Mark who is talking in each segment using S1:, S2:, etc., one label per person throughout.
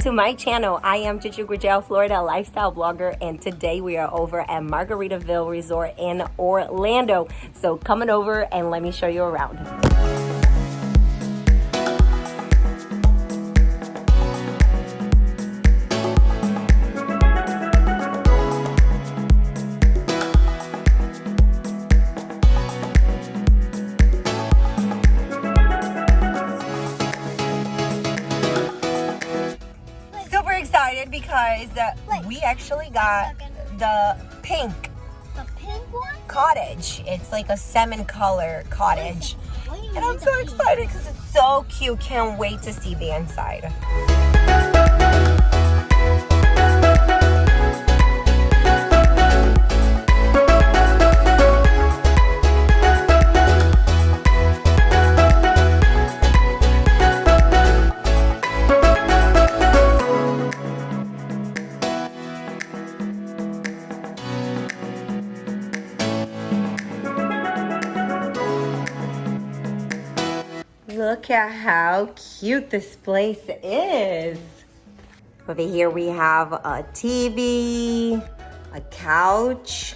S1: to my channel. I am Chuchu Gurgel, Florida lifestyle blogger, and today we are over at Margaritaville Resort in Orlando. So coming over and let me show you around. Because we actually got the pink
S2: one?
S1: Cottage. It's like a salmon color cottage. And I'm so excited because it's so cute. Can't wait to see the inside. Look at how cute this place is. Over here we have a TV, a couch,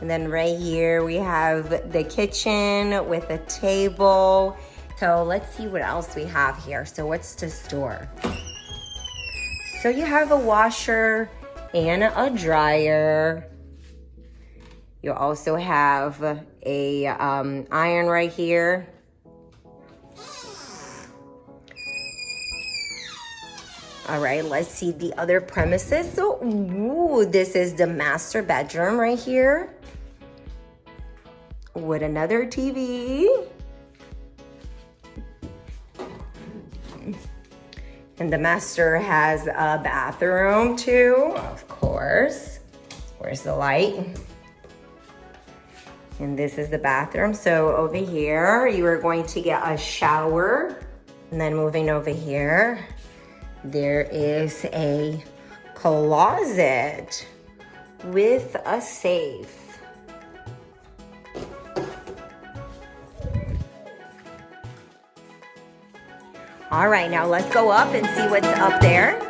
S1: and then right here we have the kitchen with a table. So let's see what else we have here. So what's the store? So you have a washer and a dryer. You also have a iron right here. All right, let's see the other premises. So, ooh, this is the master bedroom right here with another TV. And the master has a bathroom too, of course. Where's the light? And this is the bathroom. So over here, you are going to get a shower. And then moving over here, there is a closet with a safe. All right, now let's go up and see what's up there.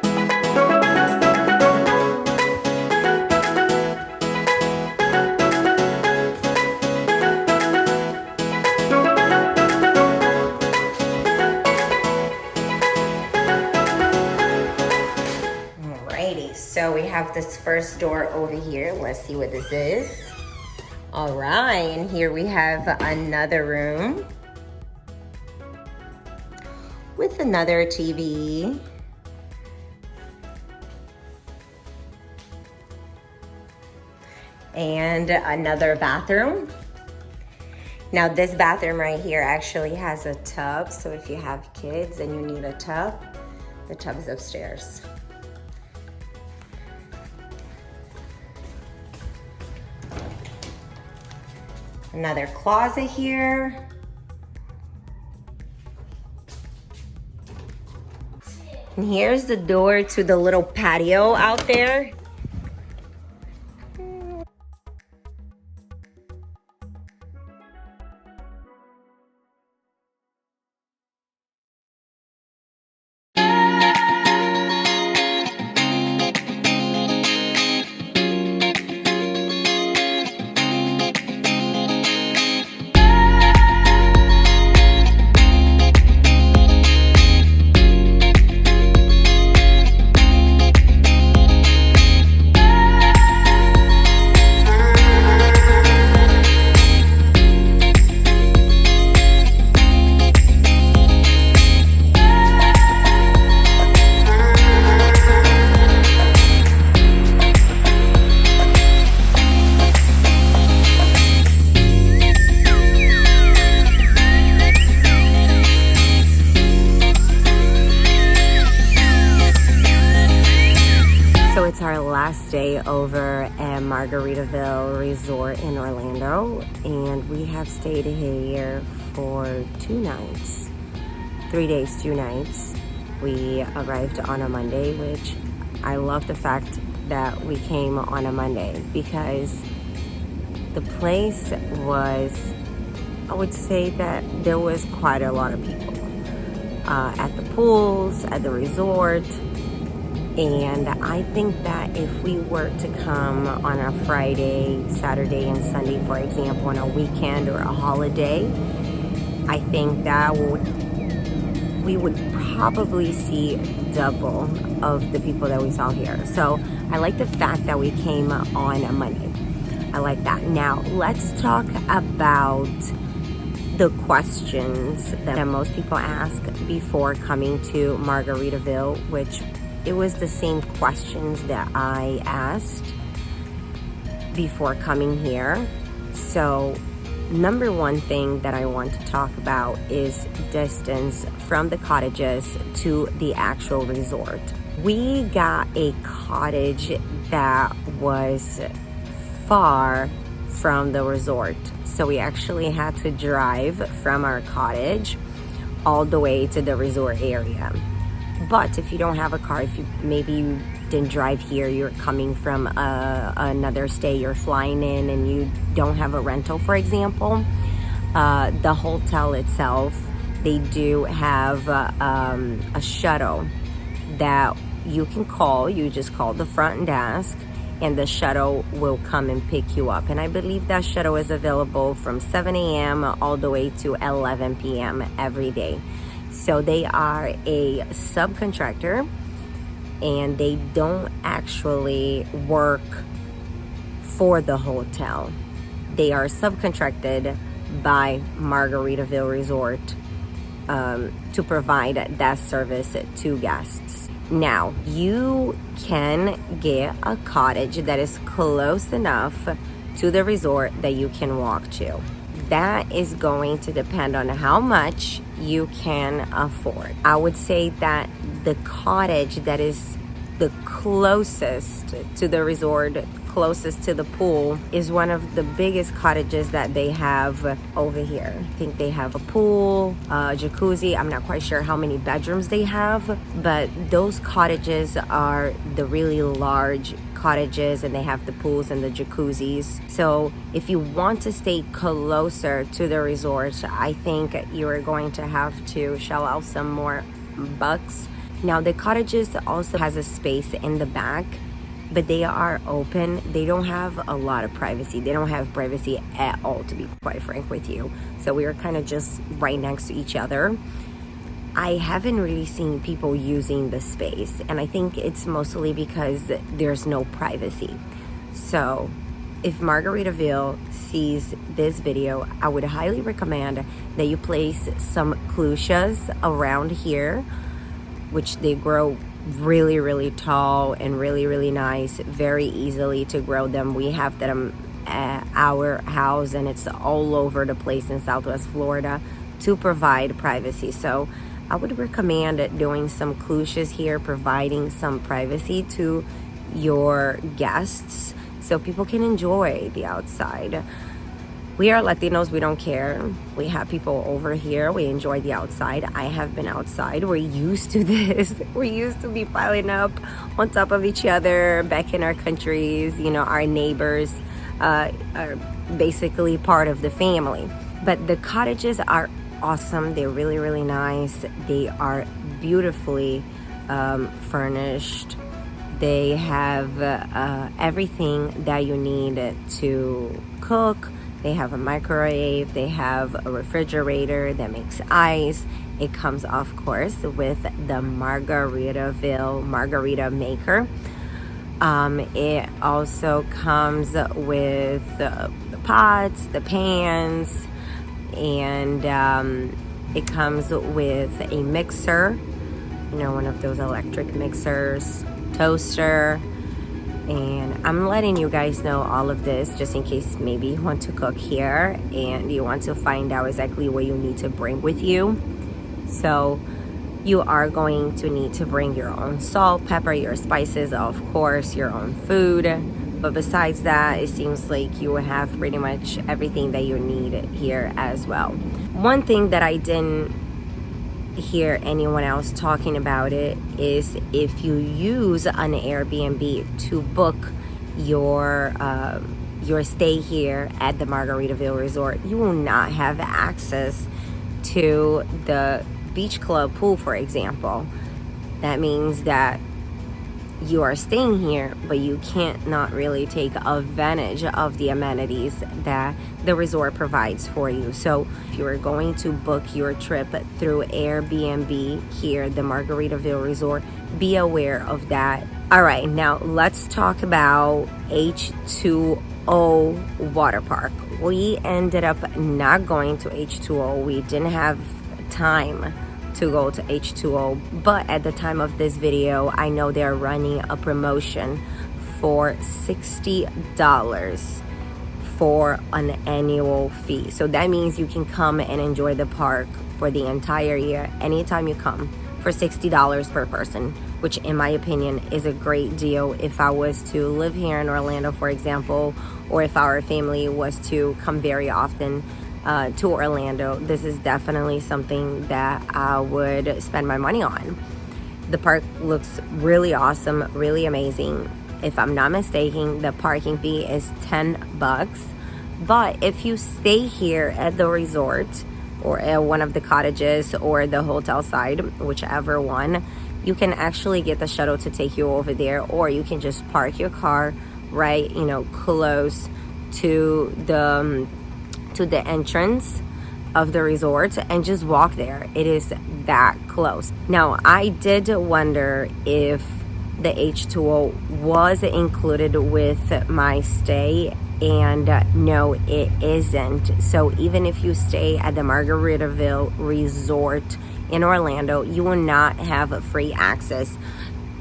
S1: So we have this first door over here. Let's see what this is. All right, and here we have another room with another TV. And another bathroom. Now this bathroom right here actually has a tub. So if you have kids and you need a tub, the tub is upstairs. Another closet here. And here's the door to the little patio out there. It's our last day over at Margaritaville Resort in Orlando, and we have stayed here for 2 nights, 3 days, 2 nights. We arrived on a Monday, which I love the fact that we came on a Monday because the place was, I would say that there was quite a lot of people at the pools, at the resort. And I think that if we were to come on a Friday, Saturday, and Sunday, for example, on a weekend or a holiday, I think that we would probably see double of the people that we saw here. So I like the fact that we came on a Monday. I like that. Now let's talk about the questions that most people ask before coming to Margaritaville, which it was the same questions that I asked before coming here. So number one thing that I want to talk about is distance from the cottages to the actual resort. We got a cottage that was far from the resort, so we actually had to drive from our cottage all the way to the resort area. But if you don't have a car, if you didn't drive here, you're coming from another state, you're flying in and you don't have a rental, for example, the hotel itself, they do have a shuttle that you can call. You just call the front desk and the shuttle will come and pick you up. And I believe that shuttle is available from 7 a.m. all the way to 11 p.m. every day. So they are a subcontractor and they don't actually work for the hotel. They are subcontracted by Margaritaville Resort to provide that service to guests. Now, you can get a cottage that is close enough to the resort that you can walk to. That is going to depend on how much you can afford. I would say that the cottage that is the closest to the resort, closest to the pool, is one of the biggest cottages that they have over here. I think they have a pool, jacuzzi. I'm not quite sure how many bedrooms they have, but those cottages are the really large cottages and they have the pools and the jacuzzis. So if you want to stay closer to the resort, I think you're going to have to shell out some more bucks. Now the cottages also has a space in the back, but they are open. They don't have a lot of privacy. They don't have privacy at all, to be quite frank with you. So we are kind of just right next to each other. I haven't really seen people using the space, and I think it's mostly because there's no privacy. So if Margaritaville sees this video, I would highly recommend that you place some clusias around here, which they grow really, really tall and really, really nice, very easily to grow them. We have them at our house and it's all over the place in Southwest Florida to provide privacy. So I would recommend doing some clusias here, providing some privacy to your guests so people can enjoy the outside. We are Latinos, we don't care. We have people over here, we enjoy the outside. I have been outside, we're used to this. We're used to be piling up on top of each other back in our countries. You know, our neighbors are basically part of the family. But the cottages are awesome, they're really, really nice. They are beautifully furnished. They have everything that you need to cook. They have a microwave, they have a refrigerator that makes ice. It comes, of course, with the Margaritaville margarita maker. It also comes with the pots, the pans, and it comes with a mixer, you know, one of those electric mixers, toaster. And I'm letting you guys know all of this just in case maybe you want to cook here and you want to find out exactly what you need to bring with you. So you are going to need to bring your own salt, pepper, your spices, of course, your own food. But besides that, it seems like you have pretty much everything that you need here as well. One thing that I didn't hear anyone else talking about it is if you use an Airbnb to book your stay here at the Margaritaville Resort, you will not have access to the beach club pool, for example. That means that you are staying here, but you can't not really take advantage of the amenities that the resort provides for you. So if you are going to book your trip through Airbnb here, the Margaritaville Resort, be aware of that. All right, now let's talk about H20 Water Park. We ended up not going to H20. We didn't have time to go to H20, but at the time of this video, I know they're running a promotion for $60 for an annual fee. So that means you can come and enjoy the park for the entire year anytime you come for $60 per person, which in my opinion is a great deal. If I was to live here in Orlando, for example, or if our family was to come very often to Orlando, this is definitely something that I would spend my money on. The park looks really awesome, really amazing. If I'm not mistaken, the parking fee is $10. But if you stay here at the resort or at one of the cottages or the hotel side, whichever one, you can actually get the shuttle to take you over there, or you can just park your car right, close to the entrance of the resort and just walk there. It is that close. Now, I did wonder if the H20 was included with my stay, and no, it isn't. So even if you stay at the Margaritaville Resort in Orlando, you will not have free access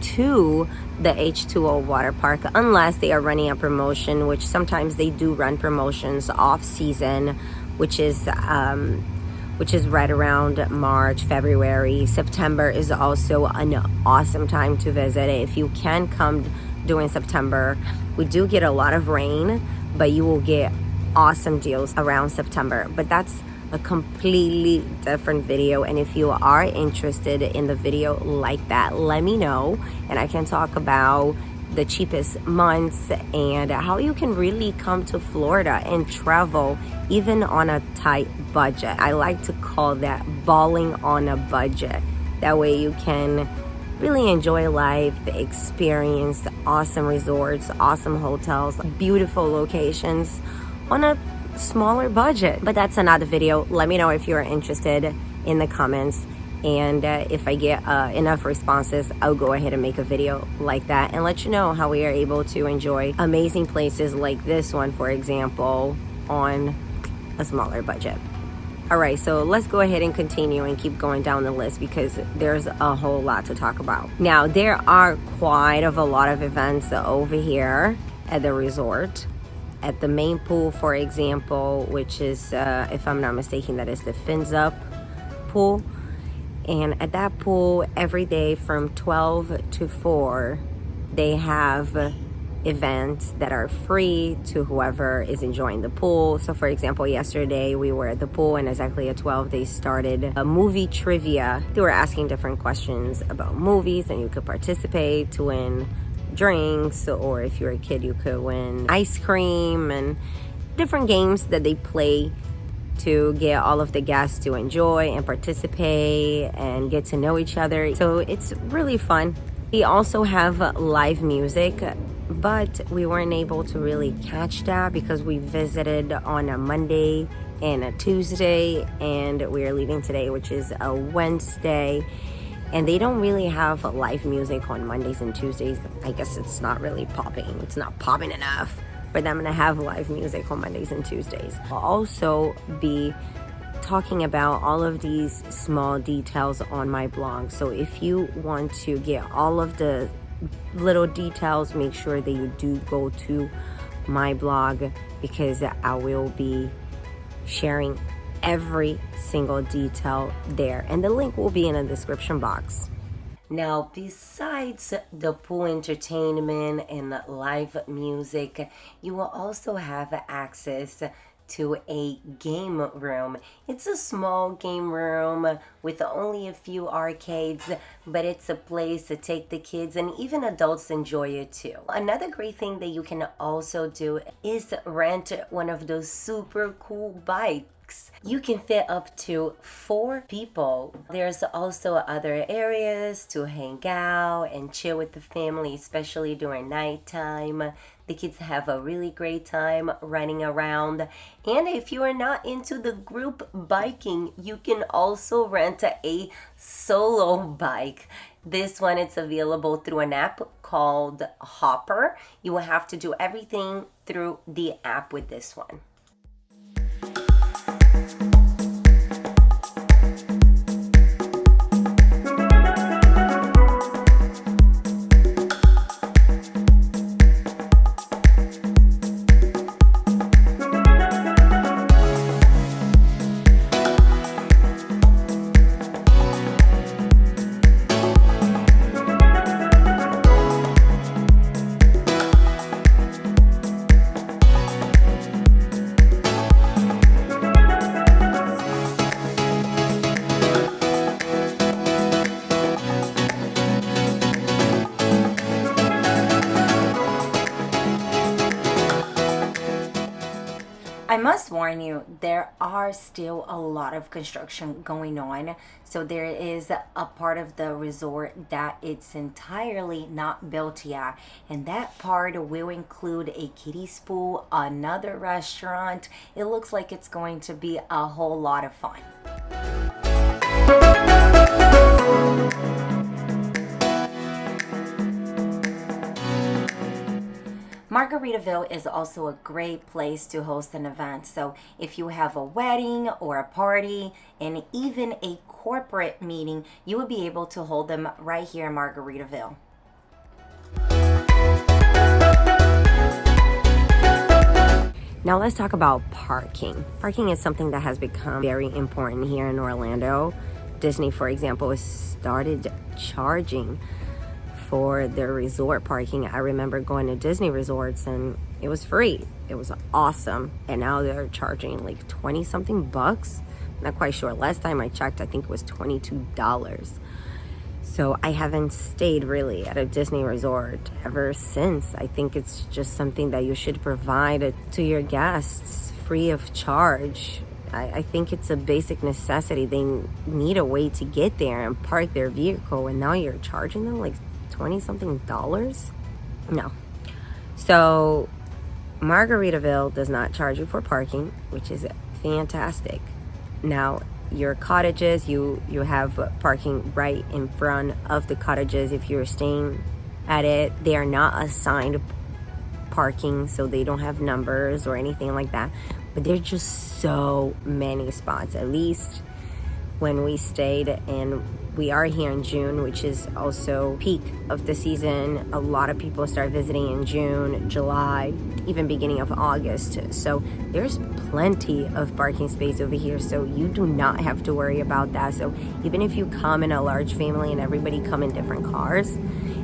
S1: to the H20 Water Park unless they are running a promotion, which sometimes they do run promotions off season, which is right around March, February. September is also an awesome time to visit. If you can come during September, we do get a lot of rain, but you will get awesome deals around September. But that's a completely different video, and if you are interested in the video like that, let me know and I can talk about the cheapest months and how you can really come to Florida and travel even on a tight budget. I like to call that balling on a budget. That way you can really enjoy life, experience awesome resorts, awesome hotels, beautiful locations on a smaller budget. But that's another video. Let me know if you're interested in the comments, and if I get enough responses, I'll go ahead and make a video like that and let you know how we are able to enjoy amazing places like this one, for example, on a smaller budget. All right, so let's go ahead and continue and keep going down the list because there's a whole lot to talk about. Now, there are quite a lot of events over here at the resort. At the main pool, for example, which is, if I'm not mistaken, that is the Fins Up pool. And at that pool, every day from 12 to 4, they have events that are free to whoever is enjoying the pool. So for example, yesterday we were at the pool and exactly at 12 they started a movie trivia. They were asking different questions about movies and you could participate to win drinks, or if you're a kid you could win ice cream and different games that they play to get all of the guests to enjoy and participate and get to know each other. So it's really fun. We also have live music, but we weren't able to really catch that because we visited on a Monday and a Tuesday, and we are leaving today, which is a Wednesday. And they don't really have live music on Mondays and Tuesdays. I guess it's not really popping. It's not popping enough for them to have live music on Mondays and Tuesdays. I'll also be talking about all of these small details on my blog. So if you want to get all of the little details, make sure that you do go to my blog because I will be sharing every single detail there, and the link will be in the description box. Now, besides the pool entertainment and live music, you will also have access to a game room. It's a small game room with only a few arcades, but it's a place to take the kids and even adults enjoy it too. Another great thing that you can also do is rent one of those super cool bikes. You can fit up to 4 people. There's also other areas to hang out and chill with the family, especially during nighttime. The kids have a really great time running around. And if you are not into the group biking, you can also rent a solo bike. This one, it's available through an app called Hopper. You will have to do everything through the app with this one. I must warn you, there are still a lot of construction going on. So there is a part of the resort that it's entirely not built yet. And that part will include a kiddie pool, another restaurant. It looks like it's going to be a whole lot of fun. Margaritaville is also a great place to host an event. So if you have a wedding or a party and even a corporate meeting, you will be able to hold them right here in Margaritaville. Now let's talk about parking. Parking is something that has become very important here in Orlando. Disney, for example, has started charging for their resort parking. I remember going to Disney resorts and it was free. It was awesome. And now they're charging like 20 something bucks. Not quite sure. Last time I checked, I think it was $22. So I haven't stayed really at a Disney resort ever since. I think it's just something that you should provide to your guests free of charge. I think it's a basic necessity. They need a way to get there and park their vehicle, and now you're charging them like 20 something dollars? No. So Margaritaville does not charge you for parking, which is fantastic. Now your cottages, you have parking right in front of the cottages. If you're staying at it, they are not assigned parking, so they don't have numbers or anything like that, but there's just so many spots. At least when we stayed, and we are here in June, which is also peak of the season. A lot of people start visiting in June, July, even beginning of August. So there's plenty of parking space over here. So you do not have to worry about that. So even if you come in a large family and everybody come in different cars,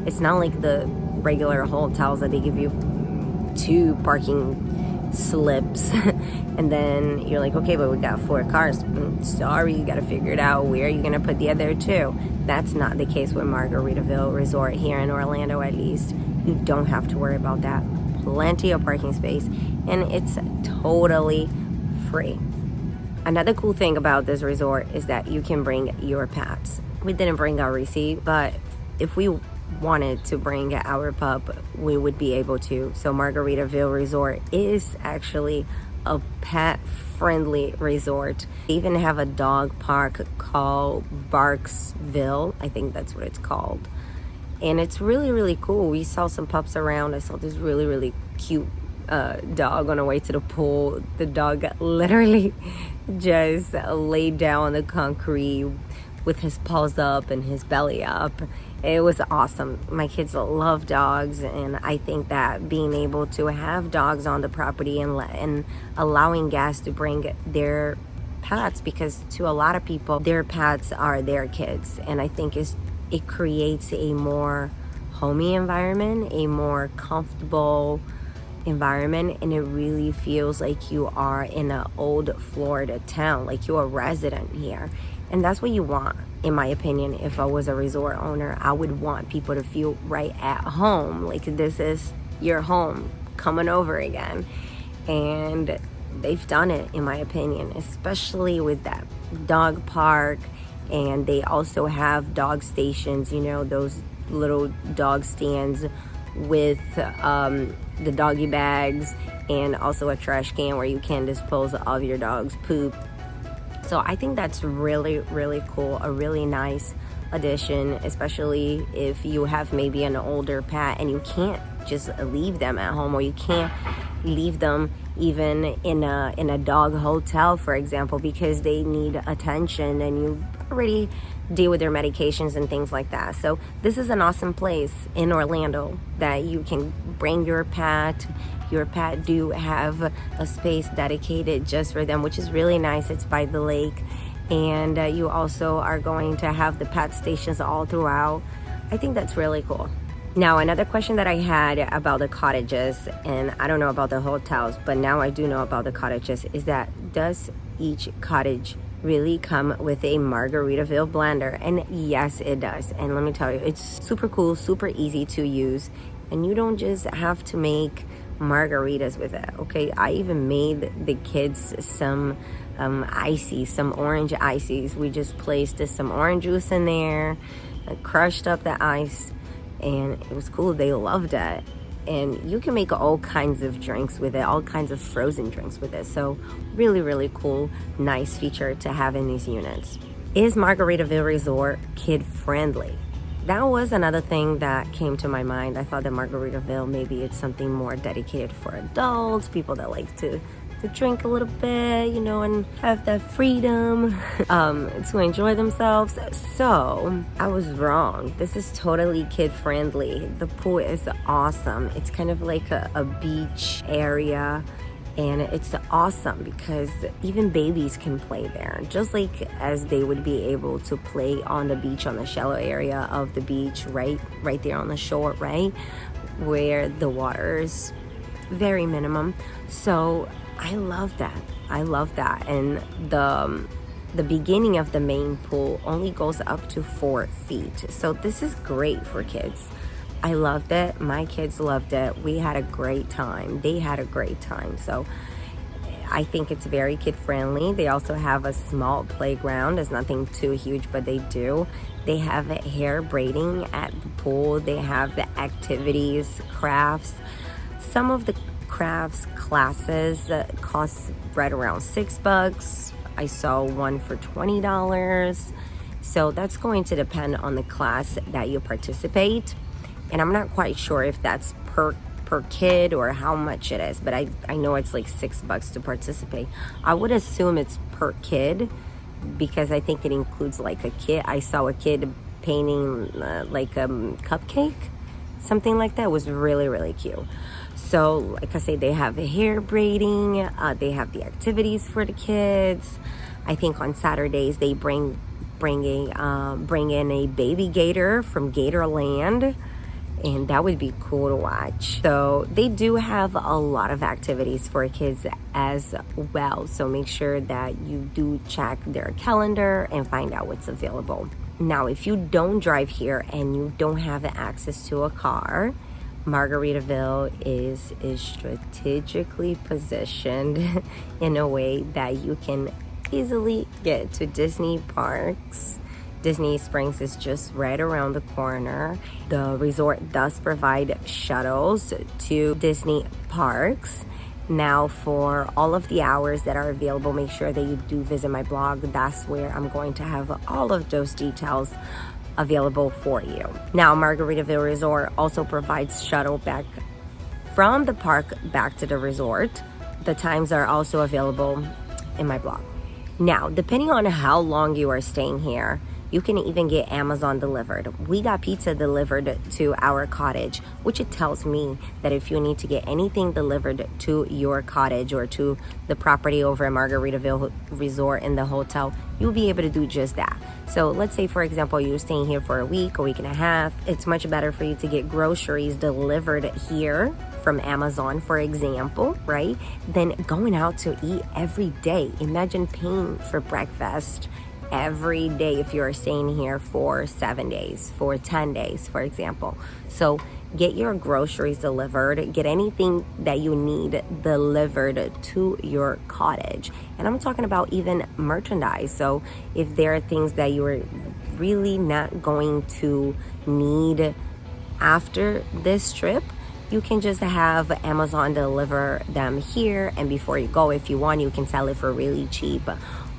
S1: it's not like the regular hotels that they give you 2 parking slips and then you're like, okay, but we got 4 cars. Sorry, you got to figure it out. Where are you going to put the other 2? That's not the case with Margaritaville Resort here in Orlando. At least you don't have to worry about that. Plenty of parking space, and it's totally free. Another cool thing about this resort is that you can bring your pets. We didn't bring our receipt, but if we wanted to bring our pup, we would be able to. So Margaritaville Resort is actually a pet-friendly resort. They even have a dog park called Barksville. I think that's what it's called. And it's really, really cool. We saw some pups around. I saw this really, really cute dog on the way to the pool. The dog literally just laid down on the concrete with his paws up and his belly up. It was awesome. My kids love dogs, and I think that being able to have dogs on the property and allowing guests to bring their pets, because to a lot of people, their pets are their kids, and I think it creates a more homey environment, a more comfortable environment, and it really feels like you are in an old Florida town, like you're a resident here. And that's what you want, in my opinion. If I was a resort owner, I would want people to feel right at home, like this is your home coming over again. And they've done it, in my opinion, especially with that dog park. And they also have dog stations, you know, those little dog stands with the doggy bags, and also a trash can where you can dispose of your dog's poop. So I think that's really, really cool, a really nice addition, especially if you have maybe an older pet and you can't just leave them at home, or you can't leave them even in a dog hotel, for example, because they need attention and you already deal with their medications and things like that. So this is an awesome place in Orlando that you can bring your pet. Your pet do have a space dedicated just for them, which is really nice. It's by the lake, and you also are going to have the pet stations all throughout. I think that's really cool. Now, another question that I had about the cottages, and I don't know about the hotels, but now I do know about the cottages, is that does each cottage really come with a Margaritaville blender? And yes, it does. And let me tell you, it's super cool, super easy to use, and you don't just have to make margaritas with it, okay? I even made the kids some ices, some orange ices. We just placed some orange juice in there, crushed up the ice, and it was cool. They loved it. And you can make all kinds of drinks with it, all kinds of frozen drinks with it. So really, really cool, nice feature to have in these units. Is Margaritaville Resort kid friendly? That was another thing that came to my mind. I thought that Margaritaville, maybe it's something more dedicated for adults, people that like to drink a little bit, you know, and have that freedom to enjoy themselves. So I was wrong. This is totally kid friendly. The pool is awesome. It's kind of like a beach area, and it's awesome because even babies can play there, just like as they would be able to play on the beach, on the shallow area of the beach, right there on the shore, right, where the water is very minimum. So I love that. And the beginning of the main pool only goes up to 4 feet. So this is great for kids. I loved it. My kids loved it. We had a great time. They had a great time. So I think it's very kid friendly. They also have a small playground. It's nothing too huge, but they do. They have hair braiding at the pool. They have the activities, crafts. Some of the crafts classes cost right around $6. I saw one for $20. So that's going to depend on the class that you participate. And I'm not quite sure if that's per kid or how much it is, but I know it's like $6 to participate. I would assume it's per kid because I think it includes like a kid. I saw a kid painting like a cupcake, something like that. It was really, really cute. So like I say, they have the hair braiding, they have the activities for the kids. I think on Saturdays they bring in a baby gator from Gatorland, and that would be cool to watch. So they do have a lot of activities for kids as well. So make sure that you do check their calendar and find out what's available. Now, if you don't drive here and you don't have access to a car, Margaritaville is strategically positioned in a way that you can easily get to Disney parks. Disney Springs is just right around the corner. The resort does provide shuttles to Disney parks. Now, for all of the hours that are available, make sure that you do visit my blog. That's where I'm going to have all of those details available for you. Now, Margaritaville Resort also provides shuttle back from the park back to the resort. The times are also available in my blog. Now, depending on how long you are staying here, you can even get Amazon delivered. We got pizza delivered to our cottage, which it tells me that if you need to get anything delivered to your cottage or to the property over at Margaritaville Resort in the hotel, you'll be able to do just that. So let's say, for example, you're staying here for a week and a half. It's much better for you to get groceries delivered here from Amazon, for example, right? Than going out to eat every day. Imagine paying for breakfast every day if you're staying here for 7 days, for 10 days, for example. So get your groceries delivered, get anything that you need delivered to your cottage. And I'm talking about even merchandise. So if there are things that you're really not going to need after this trip, you can just have Amazon deliver them here, and before you go, if you want, you can sell it for really cheap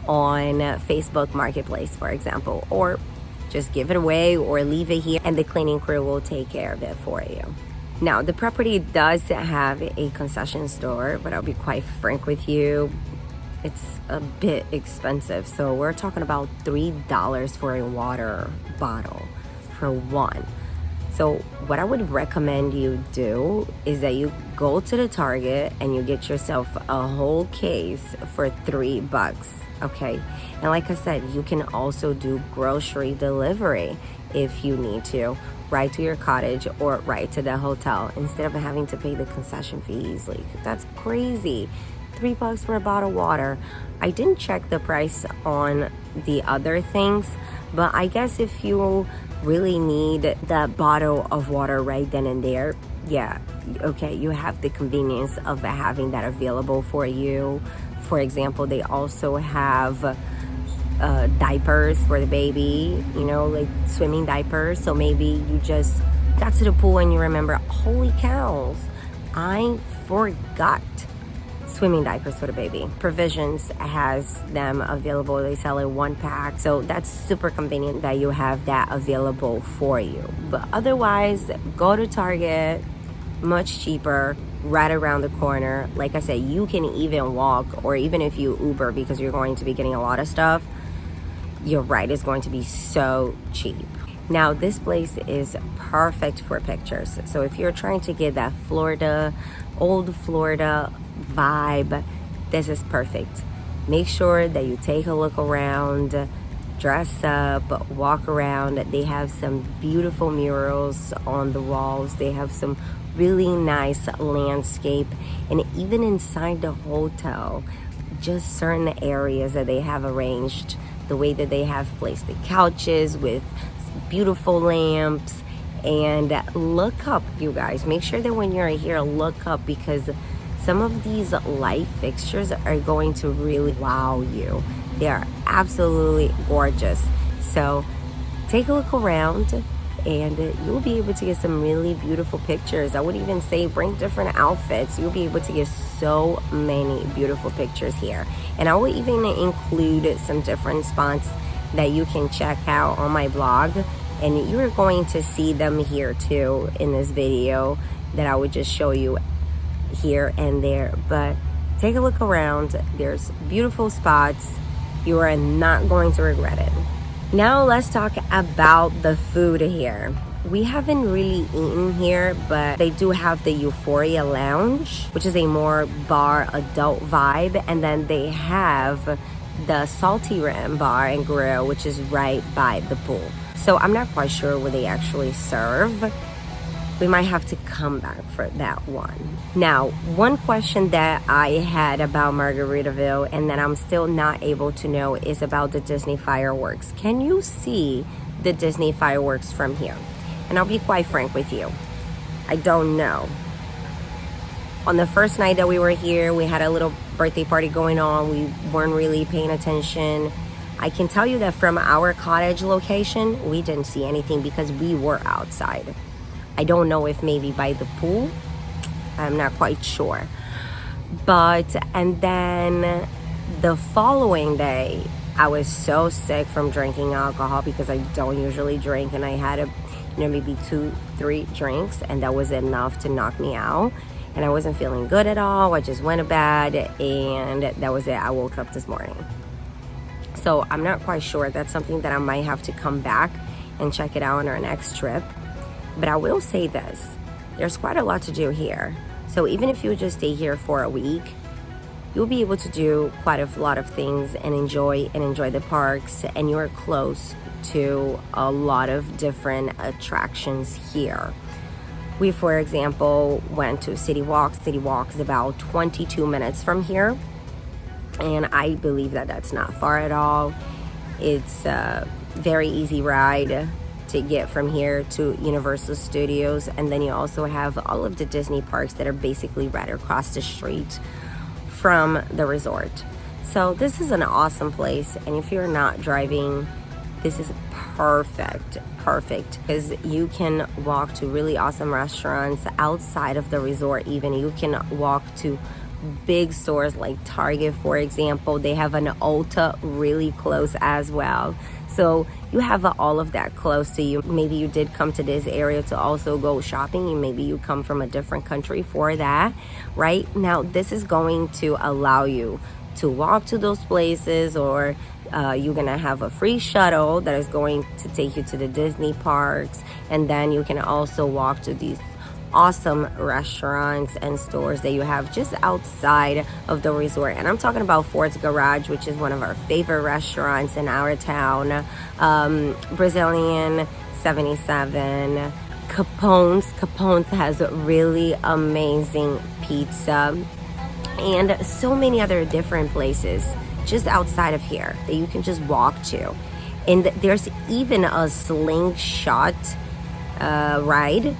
S1: on Facebook Marketplace, for example, or just give it away or leave it here and the cleaning crew will take care of it for you. Now, the property does have a concession store, but I'll be quite frank with you, it's a bit expensive. So we're talking about $3 for a water bottle for one. So what I would recommend you do is that you go to the Target and you get yourself a whole case for $3, okay? And like I said, you can also do grocery delivery if you need to, right to your cottage or right to the hotel, instead of having to pay the concession fees. Like, that's crazy. $3 for a bottle of water. I didn't check the price on the other things, but I guess if you really need that bottle of water right then and there, yeah, okay, you have the convenience of having that available for you. For example, they also have diapers for the baby, you know, like swimming diapers. So maybe you just got to the pool and you remember, holy cows, I forgot swimming diapers for the baby. Provisions has them available. They sell a 1-pack. So that's super convenient that you have that available for you. But otherwise, go to Target, much cheaper, right around the corner. Like I said, you can even walk, or even if you Uber, because you're going to be getting a lot of stuff, your ride is going to be so cheap. Now, this place is perfect for pictures. So if you're trying to get that Florida, old Florida vibe, this is perfect. Make sure that you take a look around, dress up, walk around. They have some beautiful murals on the walls. They have some really nice landscape, and even inside the hotel, just certain areas that they have arranged, the way that they have placed the couches with beautiful lamps. And look up, you guys, make sure that when you're here, look up, because some of these light fixtures are going to really wow you. They are absolutely gorgeous. So take a look around and you'll be able to get some really beautiful pictures. I would even say bring different outfits. You'll be able to get so many beautiful pictures here. And I will even include some different spots that you can check out on my blog, and you're going to see them here too in this video that I would just show you here and there. But take a look around. There's beautiful spots. You are not going to regret it. Now let's talk about the food here. We haven't really eaten here, but they do have the Euphoria Lounge, which is a more bar adult vibe. And then they have the Salty Rim Bar and Grill, which is right by the pool. So I'm not quite sure what they actually serve. We might have to come back for that one. Now, one question that I had about Margaritaville and that I'm still not able to know is about the Disney fireworks. Can you see the Disney fireworks from here? And I'll be quite frank with you, I don't know. On the first night that we were here, we had a little birthday party going on. We weren't really paying attention. I can tell you that from our cottage location, we didn't see anything because we were outside. I don't know if maybe by the pool, I'm not quite sure. But, and then the following day, I was so sick from drinking alcohol because I don't usually drink, and I had maybe 2-3 drinks, and that was enough to knock me out. And I wasn't feeling good at all. I just went to bed, and that was it. I woke up this morning. So I'm not quite sure. That's something that I might have to come back and check it out on our next trip. But I will say this, there's quite a lot to do here. So even if you just stay here for a week, you'll be able to do quite a lot of things and enjoy the parks, and you're close to a lot of different attractions here. We, for example, went to City Walk. City Walk is about 22 minutes from here, and I believe that that's not far at all. It's a very easy ride to get from here to Universal Studios, and then you also have all of the Disney parks that are basically right across the street from the resort. So this is an awesome place, and if you're not driving, this is perfect because you can walk to really awesome restaurants outside of the resort. Even you can walk to big stores like Target, for example. They have an Ulta really close as well. So you have all of that close to you. Maybe you did come to this area to also go shopping, and maybe you come from a different country for that. Right now, this is going to allow you to walk to those places, or you're gonna have a free shuttle that is going to take you to the Disney parks, and then you can also walk to these awesome restaurants and stores that you have just outside of the resort. And I'm talking about Ford's Garage, which is one of our favorite restaurants in our town, Brazilian 77, Capone's has really amazing pizza, and so many other different places just outside of here that you can just walk to. And there's even a slingshot ride.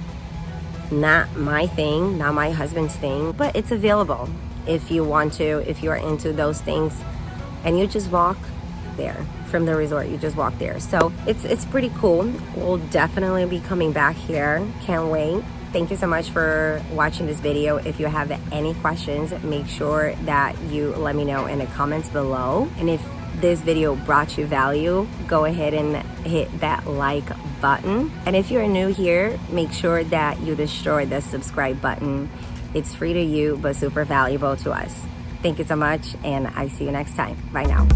S1: Not my thing, not my husband's thing, but it's available if you want to, if you're into those things, and you just walk there from the resort. You just walk there. So it's pretty cool. We'll definitely be coming back here. Can't wait. Thank you so much for watching this video. If you have any questions, make sure that you let me know in the comments below. And if this video brought you value, go ahead and hit that like button. And if you're new here, make sure that you destroy the subscribe button. It's free to you, but super valuable to us. Thank you so much, and I see you next time. Bye now.